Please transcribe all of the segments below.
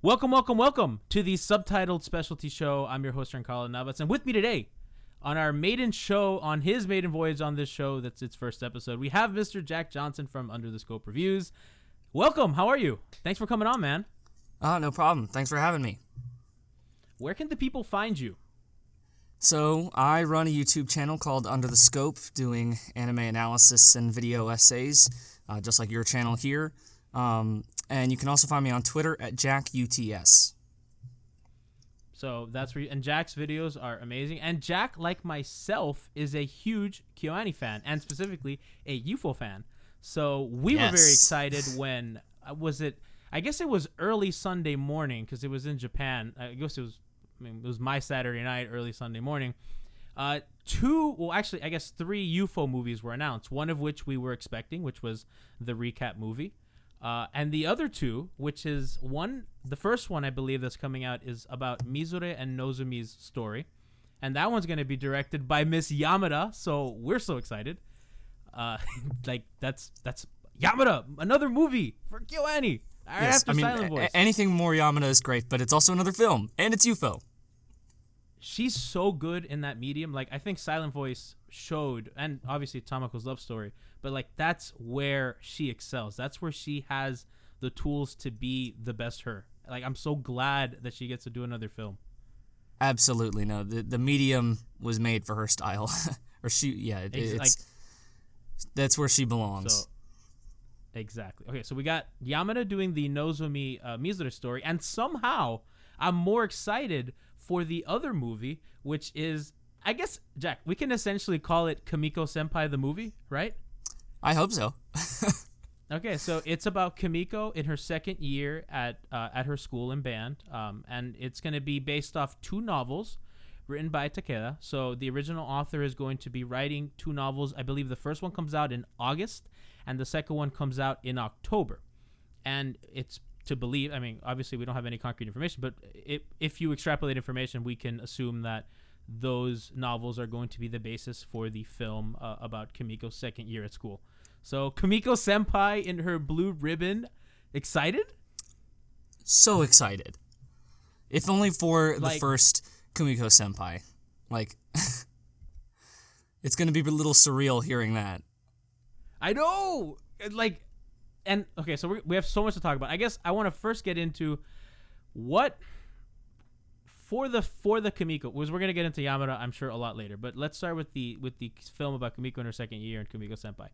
Welcome, welcome, welcome to the Subtitled Specialty Show. I'm your host, Giancarlo Navas, and with me today on our maiden show, on his maiden voyage on this show, that's its first episode, we have Mr. Jack Johnson from Under the Scope Reviews. Welcome. How are you? Thanks for coming on, man. No problem. Thanks for having me. Where can the people find you? So, I run a YouTube channel called Under the Scope, doing anime analysis and video essays, just like your channel here. And you can also find me on Twitter at JackUTS. So that's where and Jack's videos are amazing. And Jack, like myself, is a huge Kyoto fan, and specifically a Eupho fan. So we were very excited when, I guess it was early Sunday morning, because it was in Japan. I guess it was my Saturday night, early Sunday morning. I guess 3 Eupho movies were announced, one of which we were expecting, which was the recap movie. And the other 2, which is the first one I believe that's coming out is about Mizure and Nozumi's story. And that one's going to be directed by Miss Yamada, so we're so excited. That's Yamada, another movie for KyoAni. Silent Voice. Anything more Yamada is great, but it's also another film, and it's Eupho. She's so good in that medium. Like, I think Silent Voice showed, and obviously Tamako's love story, but like that's where she excels. That's where she has the tools to be the best her. Like, I'm so glad that she gets to do another film. Absolutely, no. The medium was made for her style, that's where she belongs. So, exactly. Okay, so we got Yamada doing the Nozomi Mizure story, and somehow I'm more excited for the other movie, which is, I guess, Jack, we can essentially call it Kumiko-senpai the movie, right? I hope so. Okay, so it's about Kumiko in her second year at her school and band, and it's going to be based off 2 novels written by Takeda. So the original author is going to be writing 2 novels. I believe the first one comes out in August, and the second one comes out in October. And it's to believe, I mean, obviously we don't have any concrete information, but if you extrapolate information, we can assume that those novels are going to be the basis for the film about Kumiko's second year at school. So Kumiko-senpai in her blue ribbon, excited? So excited. If only for the first Kumiko-senpai. Like, it's going to be a little surreal hearing that. I know! And okay, so we have so much to talk about. I guess I want to first get into what for the Kumiko, because we're gonna get into Yamada, I'm sure, a lot later. But let's start with the film about Kumiko in her second year and Kumiko-senpai.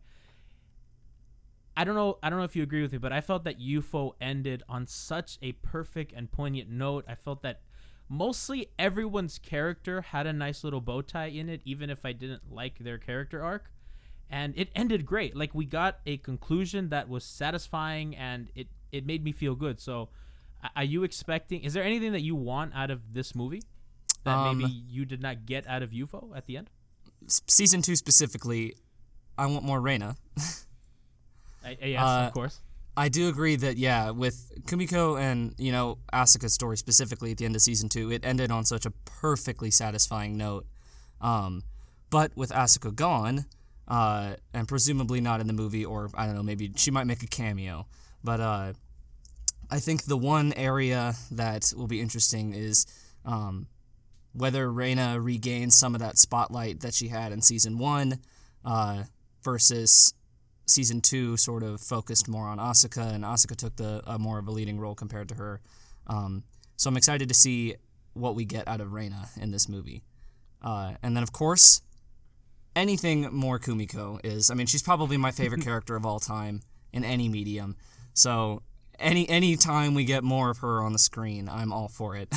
I don't know if you agree with me, but I felt that Eupho ended on such a perfect and poignant note. I felt that mostly everyone's character had a nice little bow tie in it, even if I didn't like their character arc. And it ended great. Like, we got a conclusion that was satisfying, and it made me feel good. So, are you expecting? Is there anything that you want out of this movie that maybe you did not get out of Eupho at the end? Season 2 specifically, I want more Reina. Yes, of course. I do agree that, with Kumiko and, Asuka's story specifically at the end of Season 2, it ended on such a perfectly satisfying note. But with Asuka gone, and presumably not in the movie, or I don't know, maybe she might make a cameo. But I think the one area that will be interesting is whether Reina regains some of that spotlight that she had in Season 1 versus Season 2 sort of focused more on Asuka, and Asuka took more of a leading role compared to her. So I'm excited to see what we get out of Reina in this movie. And then, of course, anything more Kumiko is, I mean, she's probably my favorite character of all time in any medium. So any time we get more of her on the screen, I'm all for it.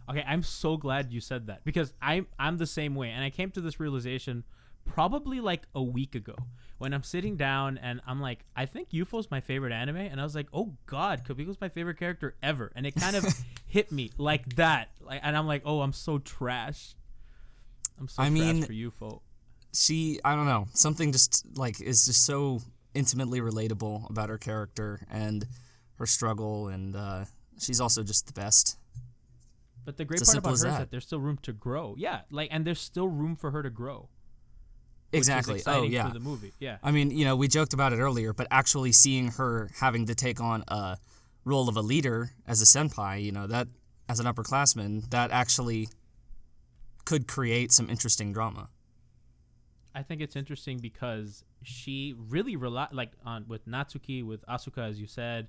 Okay, I'm so glad you said that, because I'm the same way, and I came to this realization probably like a week ago when I'm sitting down and I'm like, I think Eupho's my favorite anime, and I was like, oh god, Kumiko's my favorite character ever, and it kind of hit me like that, and I'm like, oh, I'm so trash. I'm so trash for Eupho. I don't know, something just is just so intimately relatable about her character and her struggle, and she's also just the best. But the great part about her is that there's still room to grow. Yeah, and there's still room for her to grow. Exactly. Oh, yeah. For the movie. Yeah. I mean, we joked about it earlier, but actually seeing her having to take on a role of a leader as a senpai, that as an upperclassman, that actually could create some interesting drama. I think it's interesting because she really relied, with Natsuki, with Asuka, as you said,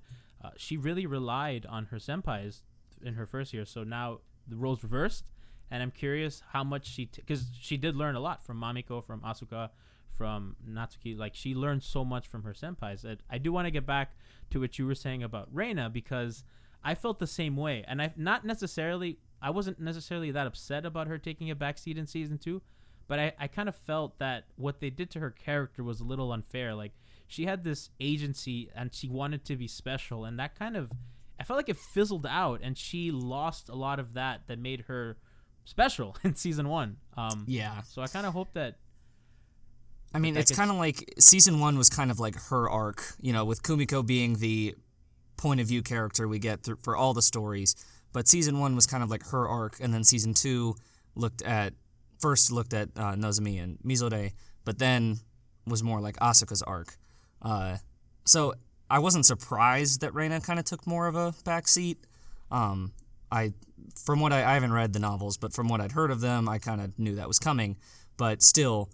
she really relied on her senpais in her first year. So now the roles reversed, and I'm curious how much because she did learn a lot from Mamiko, from Asuka, from Natsuki. Like, she learned so much from her senpais. I do want to get back to what you were saying about Reina, because I felt the same way, and I wasn't necessarily that upset about her taking a backseat in season 2, but I kind of felt that what they did to her character was a little unfair. Like, she had this agency and she wanted to be special, and that kind of, I felt like it fizzled out, and she lost a lot of that made her special in season 1. Yeah. So I kind of hope that. I mean, it's kind of like season 1 was kind of like her arc, with Kumiko being the point of view character we get for all the stories. But season 1 was kind of like her arc, and then season 2 first looked at Nozomi and Mizore, but then was more like Asuka's arc. So I wasn't surprised that Reina kind of took more of a backseat. I haven't read the novels, but from what I'd heard of them, I kind of knew that was coming. But still,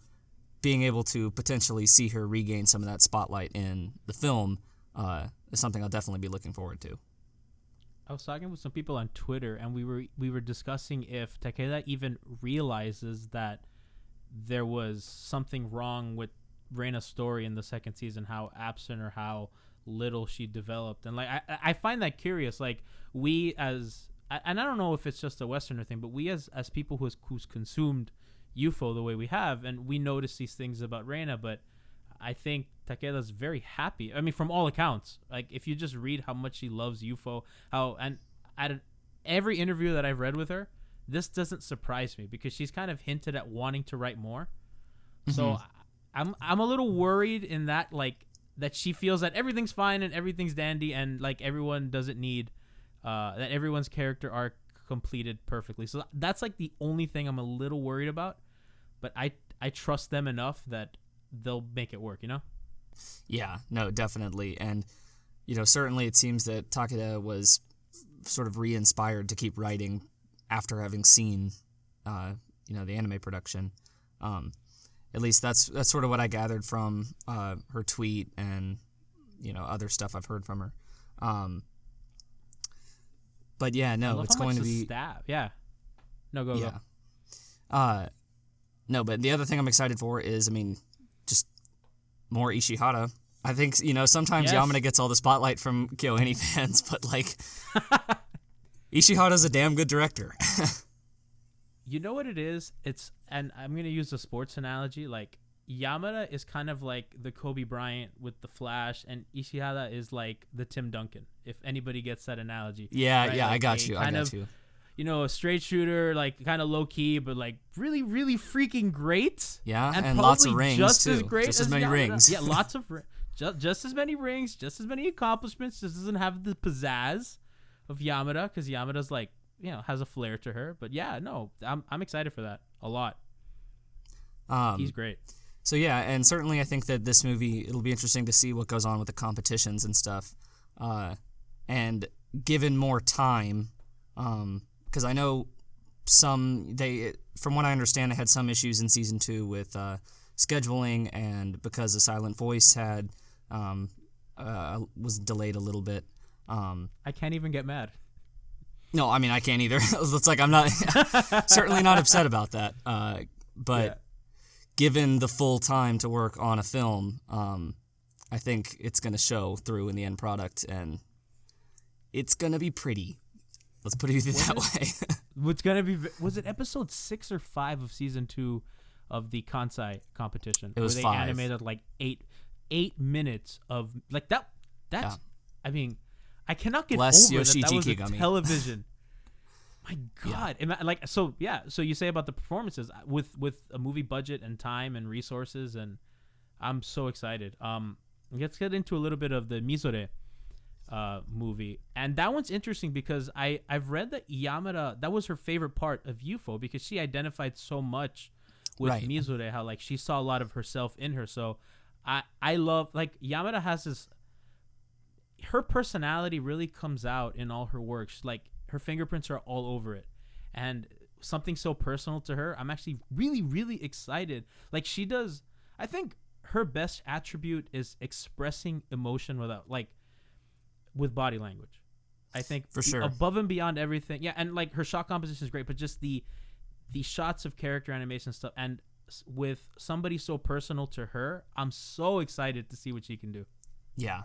being able to potentially see her regain some of that spotlight in the film is something I'll definitely be looking forward to. I was talking with some people on Twitter, and we were discussing if Takeda even realizes that there was something wrong with Reina's story in the second season, how absent or how little she developed. And I find that curious. Like, we as, and I don't know if it's just a Westerner thing, but we as people who's consumed Eupho the way we have, and we notice these things about Reina, but I think Takeda's very happy. I mean, from all accounts, like, if you just read how much she loves Eupho, and at every interview that I've read with her, this doesn't surprise me, because she's kind of hinted at wanting to write more. Mm-hmm. So I'm a little worried in that, like, that she feels that everything's fine and everything's dandy, and like everyone doesn't need that everyone's character arc completed perfectly. So that's like the only thing I'm a little worried about, but I trust them enough that they'll make it work, Yeah, no, definitely. And certainly it seems that Takeda was sort of re-inspired to keep writing after having seen the anime production. At least that's sort of what I gathered from her tweet and other stuff I've heard from her. But yeah, no, it's going to be stab. Yeah. No, go. No, but the other thing I'm excited for is, just more Ishihara. I think, sometimes Yamada gets all the spotlight from KyoAni fans, but like Ishihara's a damn good director. You know what it is? And I'm going to use a sports analogy. Like, Yamada is kind of like the Kobe Bryant with the Flash, and Ishihara is like the Tim Duncan, if anybody gets that analogy. Yeah, right? yeah, Like I got you. A straight shooter, like kind of low key, but like really, really freaking great. Yeah, and lots of rings just too. As great just as as many Yamada. rings. Yeah, lots of just as many rings, just as many accomplishments. Just doesn't have the pizzazz of Yamada, because Yamada's like, has a flair to her. But yeah, no, I'm excited for that a lot. He's great. So yeah, and certainly I think that this movie, it'll be interesting to see what goes on with the competitions and stuff. And given more time, because I know from what I understand, they had some issues in season 2 with scheduling, and because the Silent Voice was delayed a little bit. I can't even get mad. No, I can't either. It's like I'm not certainly not upset about that. But yeah, given the full time to work on a film, I think it's going to show through in the end product, and it's going to be pretty. Let's put it that way. What's going to be? Was it episode 6 or 5 of season 2 of the Kansai competition? It was where 5. They animated like 8 minutes of like that. That's. Yeah. I cannot get Less over Yoshiji that was Kigami. A television. My God. Yeah. So you say about the performances with a movie budget and time and resources, and I'm so excited. Let's get into a little bit of the Mizore movie, and that one's interesting because I've read that Yamada, that was her favorite part of Eupho, because she identified so much with Mizore, how like she saw a lot of herself in her. So I love, like, Yamada has this. her personality really comes out in all her works. Like, her fingerprints are all over it, and something so personal to her, I'm actually really, really excited. Like, she does, I think her best attribute is expressing emotion with body language. I think for sure, above and beyond everything. Yeah, and like her shot composition is great, but just the shots of character animation stuff, and with somebody so personal to her, I'm so excited to see what she can do. Yeah.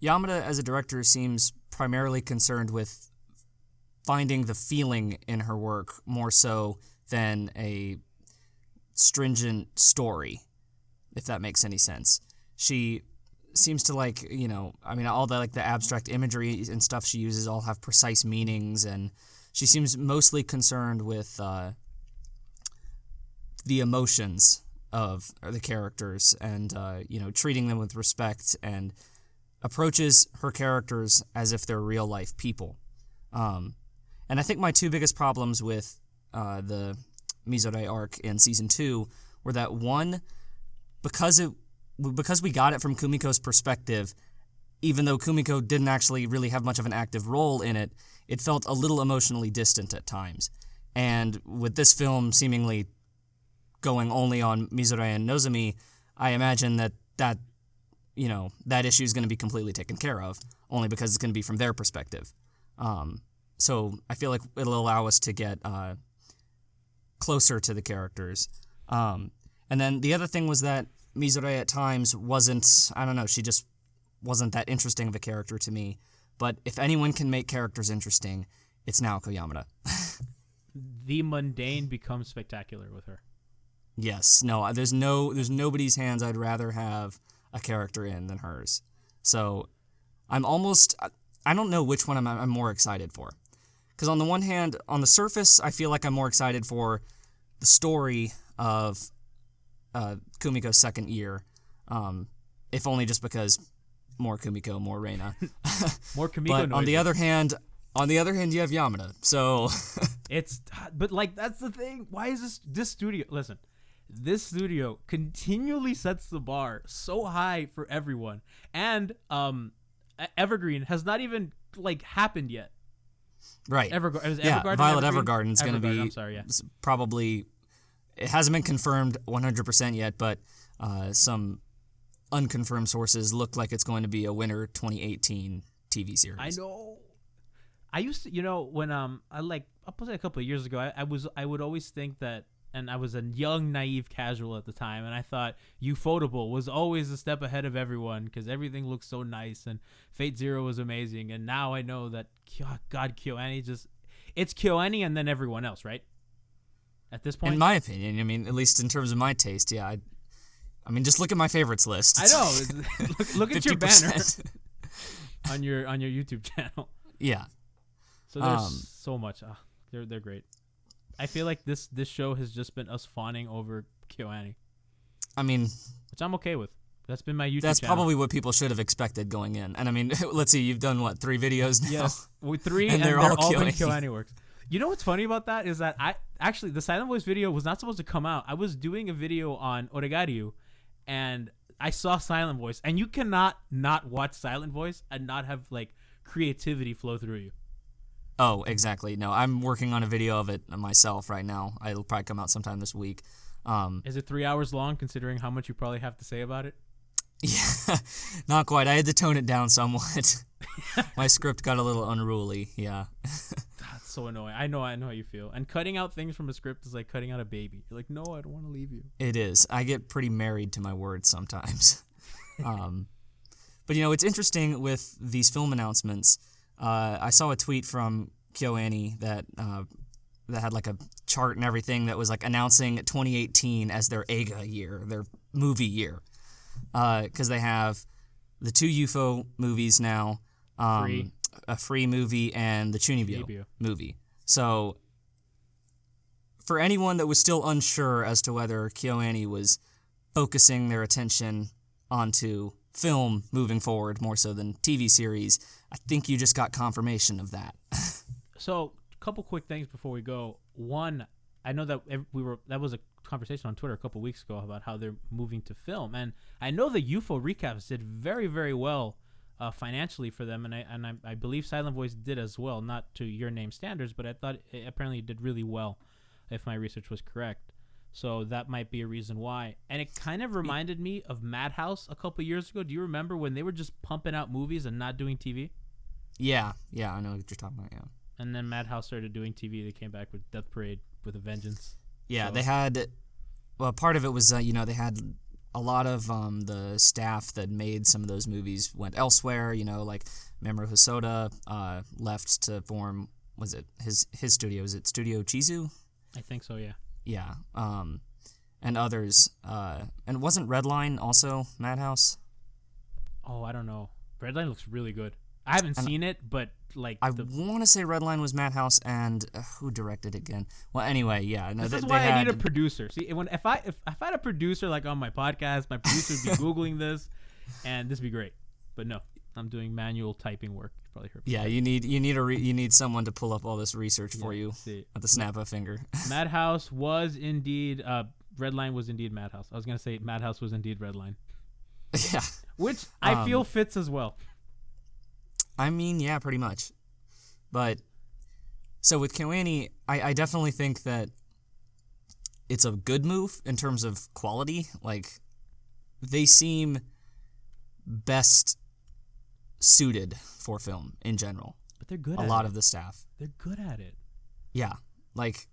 Yamada as a director seems primarily concerned with finding the feeling in her work more so than a stringent story, if that makes any sense. She seems to all the the abstract imagery and stuff she uses all have precise meanings, and she seems mostly concerned with the emotions of the characters and treating them with respect, and approaches her characters as if they're real life people. And I think my two biggest problems with the Mizore arc in season 2 were that, one, because we got it from Kumiko's perspective, even though Kumiko didn't actually really have much of an active role in it, it felt a little emotionally distant at times. And with this film seemingly going only on Mizore and Nozomi, I imagine that issue is going to be completely taken care of, only because it's going to be from their perspective. So I feel like it'll allow us to get closer to the characters. And then the other thing was that Mizore at times she just wasn't that interesting of a character to me. But if anyone can make characters interesting, it's Naoko Yamada. The mundane becomes spectacular with her. Yes. No, there's nobody's hands I'd rather have a character in than hers. So I don't know which one I'm more excited for. Because on the one hand, on the surface, I feel like I'm more excited for the story of Kumiko's second year, if only just because more Kumiko, more Reina. More Kumiko But noises. on the other hand, you have Yamada. So that's the thing. Why is this studio? Listen, this studio continually sets the bar so high for everyone, and Evergreen has not even happened yet. Right. Evergarden, Violet Evergarden's going to be I'm sorry, yeah. Probably, it hasn't been confirmed 100% yet, but some unconfirmed sources look like it's going to be a winter 2018 TV series. I know. I used to, when up until a couple of years ago, I would always think that, and I was a young, naive casual at the time, and I thought Ufotable was always a step ahead of everyone because everything looked so nice, and Fate Zero was amazing, and now I know that, God, KyoAni it's KyoAni and then everyone else, right? At this point? In my opinion, at least in terms of my taste, yeah. I mean, just look at my favorites list. I know. look at your banner on your YouTube channel. Yeah. So there's so much. They're great. I feel like this show has just been us fawning over KyoAni. I mean, which I'm okay with. That's been my YouTube channel. That's probably what people should have expected going in. And I mean, let's see, you've done 3 videos now? Yes, 3, and they're all been KyoAni works. You know what's funny about that is that the Silent Voice video was not supposed to come out. I was doing a video on Oregariu, and I saw Silent Voice, and you cannot not watch Silent Voice and not have creativity flow through you. Oh, exactly. No, I'm working on a video of it myself right now. It'll probably come out sometime this week. Is it 3 hours long, considering how much you probably have to say about it? Yeah, not quite. I had to tone it down somewhat. My script got a little unruly, yeah. That's so annoying. I know how you feel. And cutting out things from a script is like cutting out a baby. You're like, no, I don't want to leave you. It is. I get pretty married to my words sometimes. But, it's interesting with these film announcements. I saw a tweet from KyoAni that had a chart and everything that was announcing 2018 as their Eiga year, their movie year. Because they have the 2 Eupho movies now, a free movie, and the Chunibyo movie. So for anyone that was still unsure as to whether KyoAni was focusing their attention onto film moving forward more so than TV series, I think you just got confirmation of that. So, a couple quick things before we go. One, I know that that was a conversation on Twitter a couple weeks ago about how they're moving to film, and I know the Eupho recaps did very, very well financially for them, and I believe Silent Voice did as well, not to Your Name standards, but I thought it apparently did really well, if my research was correct. So that might be a reason why. And it kind of reminded me of Madhouse a couple years ago. Do you remember when they were just pumping out movies and not doing TV? Yeah, I know what you're talking about. Yeah. And then Madhouse started doing TV. They came back with Death Parade with a vengeance. Yeah, so. They had. Well, part of it was they had a lot of the staff that made some of those movies went elsewhere. Like Mamoru Hosoda left to form. Was it his studio? Was it Studio Chizu? I think so. Yeah. Yeah. And others. And wasn't Redline also Madhouse? Oh, I don't know. Redline looks really good. I haven't seen it, but like I want to say Redline was Madhouse, and who directed it again? Well, anyway, yeah. No, this is why I need a producer. See, if I had a producer like on my podcast, my producer would be googling this, and this would be great. But no, I'm doing manual typing work. You probably heard. Yeah, you need someone to pull up all this research for you at the snap of a finger. Madhouse was indeed Redline was indeed Madhouse. I was gonna say Madhouse was indeed Redline. Yeah, which I feel fits as well. I mean, yeah, pretty much. But, so with KyoAni, I definitely think that it's a good move in terms of quality. Like, they seem best suited for film in general. But they're good at it. A lot of the staff. They're good at it. Yeah. Like,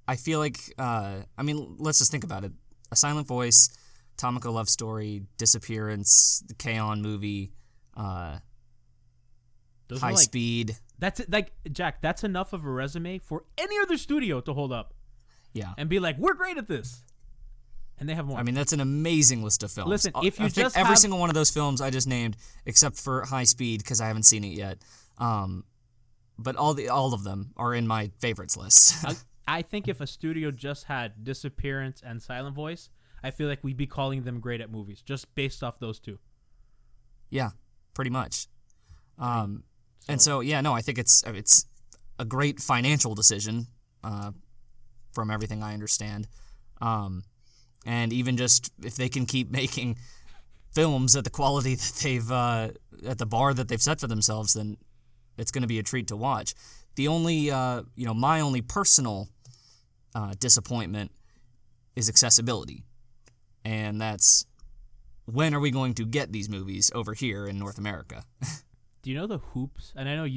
I feel like, let's just think about it. A Silent Voice, Tomoko Love Story, Disappearance, the K-On! Movie, High Speed. That's it. Like, Jack, that's enough of a resume for any other studio to hold up. Yeah. And be like, we're great at this. And they have more. I mean, that's an amazing list of films. Listen, if you just every single one of those films I just named, except for High Speed, because I haven't seen it yet. But all of them are in my favorites list. I think if a studio just had Disappearance and Silent Voice, I feel like we'd be calling them great at movies, just based off those two. Yeah, pretty much. And so, yeah, no, I think it's a great financial decision, from everything I understand. And even just if they can keep making films at the quality that they've at the bar that they've set for themselves, then it's going to be a treat to watch. The only, my only personal disappointment is accessibility, and that's when are we going to get these movies over here in North America? Do you know the hoops? And I know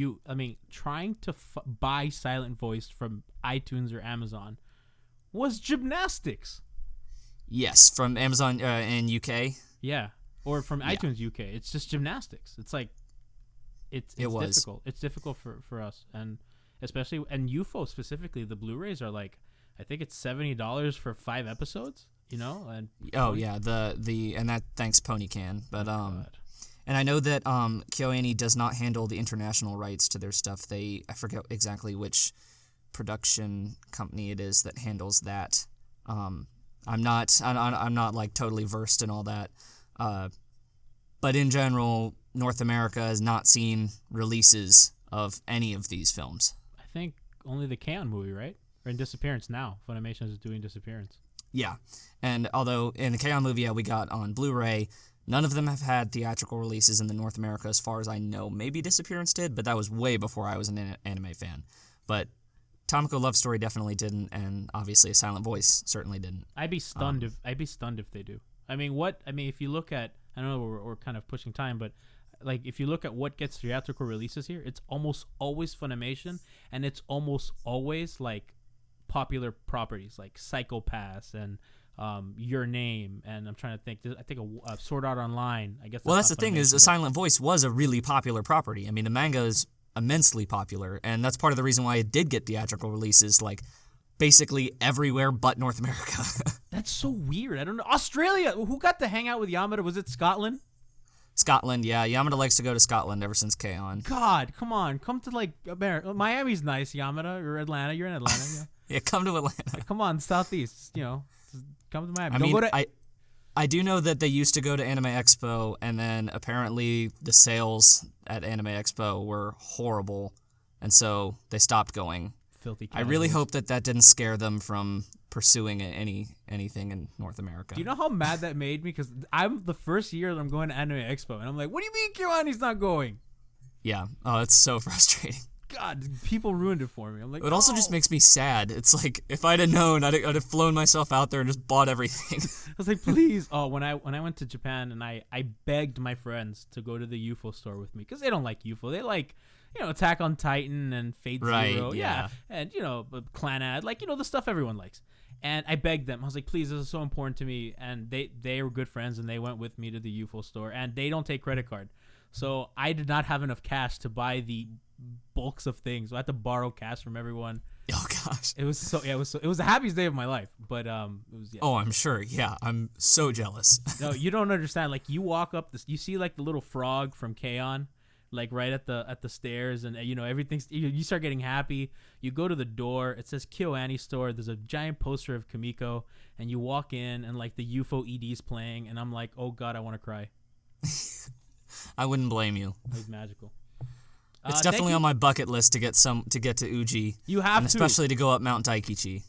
trying to buy Silent Voice from iTunes or Amazon was gymnastics. Yes, from Amazon in UK. Yeah, or from iTunes UK. It's just gymnastics. It's like, it's difficult. It's difficult for us, and especially, and Eupho specifically, the Blu-rays are like, I think it's $70 for 5 episodes, and and that thanks PonyCan, but and I know that KyoAni does not handle the international rights to their stuff. I forget exactly which production company it is that handles that. I'm not like totally versed in all that. But in general, North America has not seen releases of any of these films. I think only the K-On! Movie, right? Or in Disappearance now. Funimation is doing Disappearance. Yeah. And although in the K-On! Movie, we got on Blu-ray, none of them have had theatrical releases in the North America as far as I know. Maybe Disappearance did, but that was way before I was an anime fan. But Tomoko Love Story definitely didn't, and obviously A Silent Voice certainly didn't. I'd be stunned if they do. If you look at, I know we're kind of pushing time, but like if you look at what gets theatrical releases here, it's almost always Funimation, and it's almost always like popular properties like Psycho Pass and Your Name, and I'm trying to think. I think a Sword Art Online. I guess. Well, that's the thing is, A Silent Voice was a really popular property. I mean, the manga is immensely popular, and that's part of the reason why it did get theatrical releases, like basically everywhere but North America. That's so weird. I don't know. Australia. Who got to hang out with Yamada? Was it Scotland? Scotland, yeah. Yamada likes to go to Scotland ever since K-On! God, come on. Come to, like, America. Miami's nice, Yamada, or Atlanta. You're in Atlanta, yeah. Yeah, come to Atlanta. Come on, Southeast, come to Miami. I do know that they used to go to Anime Expo, and then apparently the sales at Anime Expo were horrible, and so they stopped going. Filthy I really casuals. hope that didn't scare them from pursuing anything in North America. Do you know how mad that made me? Because I'm the first year that I'm going to Anime Expo, and I'm like, what do you mean KyoAni's not going? Yeah. Oh, it's so frustrating. God, people ruined it for me. I'm like, It also just makes me sad. It's like, if I'd have known, I'd have flown myself out there and just bought everything. I was like, please. Oh, when I went to Japan and I begged my friends to go to the Eupho store with me because they don't like Eupho. They like, Attack on Titan and Fate Zero. Yeah. And, Clan Ad. Like, the stuff everyone likes. And I begged them. I was like, please, this is so important to me. And they were good friends and they went with me to the Eupho store. And they don't take credit card. So I did not have enough cash to buy the bulks of things. So I had to borrow cash from everyone. Oh gosh. It was the happiest day of my life. But it was Oh, I'm sure. Yeah, I'm so jealous. No, you don't understand. Like you walk up this, you see like the little frog from K-On! Like right at the stairs, and everything's. You start getting happy. You go to the door. It says KyoAni store. There's a giant poster of Kumiko, and you walk in, and like the Eupho ED's playing, and I'm like, oh god, I want to cry. I wouldn't blame you. It was magical. It's definitely on my bucket list to get to Uji. You have and especially to go up Mount Daikichi.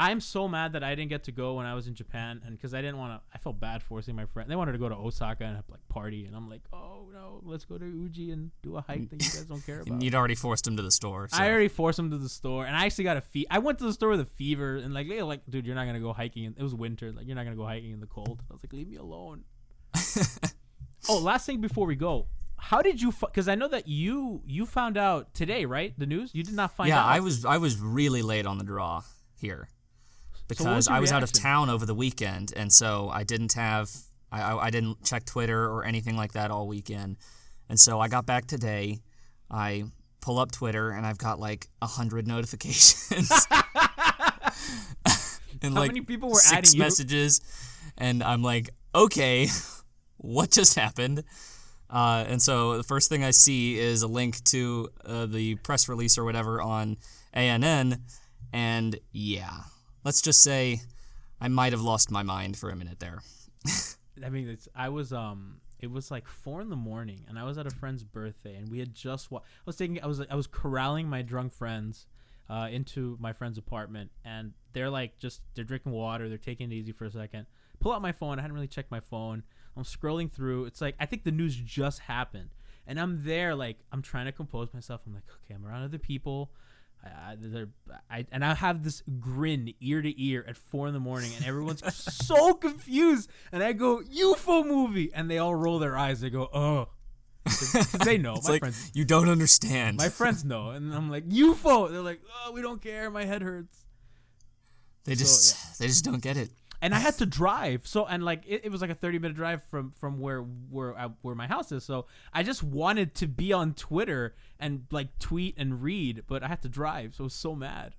I'm so mad that I didn't get to go when I was in Japan, and because I didn't want to. I felt bad forcing my friend. They wanted to go to Osaka and have like party, and I'm like, oh no, let's go to Uji and do a hike that you guys don't care about. And you'd already forced him to the store. So. I already forced him to the store, and I actually got I went to the store with a fever, and like they were like, dude, you're not gonna go hiking. It was winter, like you're not gonna go hiking in the cold. I was like, leave me alone. Oh, last thing before we go. How did you? Because I know that you found out today, right? The news. You did not find out. Yeah, I was really late on the draw here because so I was out of town over the weekend, and so I didn't have I didn't check Twitter or anything like that all weekend, and so I got back today. I pull up Twitter and I've got like 100 notifications and how like many people were 6 adding you? messages, and I'm like, okay, what just happened? And so the first thing I see is a link to the press release or whatever on ANN, and yeah, let's just say I might have lost my mind for a minute there. I mean, it was like 4 a.m, and I was at a friend's birthday, and we had just I was corralling my drunk friends into my friend's apartment, and they're drinking water, they're taking it easy for a second. Pull out my phone. I hadn't really checked my phone. I'm scrolling through. It's like I think the news just happened, and I'm there like I'm trying to compose myself. I'm like, okay, I'm around other people. And I have this grin ear to ear at 4 a.m, and everyone's so confused. And I go, Eupho movie, and they all roll their eyes. They go, oh, because they know. It's my like, friends, you don't understand. my friends know, and I'm like, Eupho. They're like, oh, we don't care. My head hurts. They just don't get it. And I had to drive, and like it was like a 30-minute drive from where my house is. So I just wanted to be on Twitter and like tweet and read, but I had to drive, so I was so mad.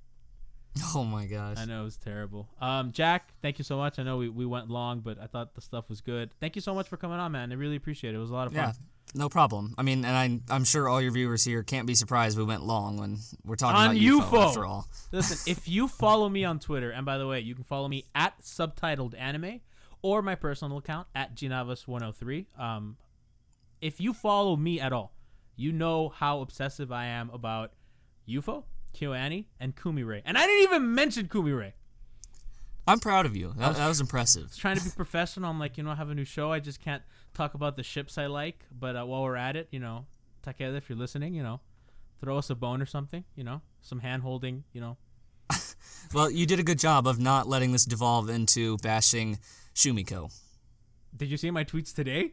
Oh my gosh! I know, it was terrible. Jack, thank you so much. I know we went long, but I thought the stuff was good. Thank you so much for coming on, man. I really appreciate it. It was a lot of fun. Yeah, no problem. I mean, and I'm sure all your viewers here can't be surprised we went long when we're talking On about Eupho after all. Listen, if you follow me on Twitter, and by the way, you can follow me at Subtitled Anime or my personal account at Gnavas103. If you follow me at all, you know how obsessive I am about Eupho, KyoAni, and Kumire. And I didn't even mention Kumire. I'm proud of you. That was impressive. I was trying to be professional. I'm like, I have a new show. I just can't talk about the ships I like. But while we're at it, Takeda, if you're listening, throw us a bone or something, some hand holding, Well, you did a good job of not letting this devolve into bashing Shumiko. Did you see my tweets today?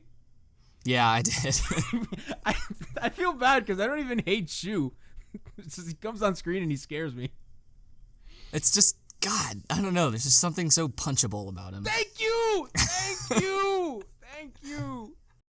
Yeah, I did. I feel bad because I don't even hate Shu. It's just, he comes on screen and he scares me. It's just, God, I don't know. There's just something so punchable about him. Thank you!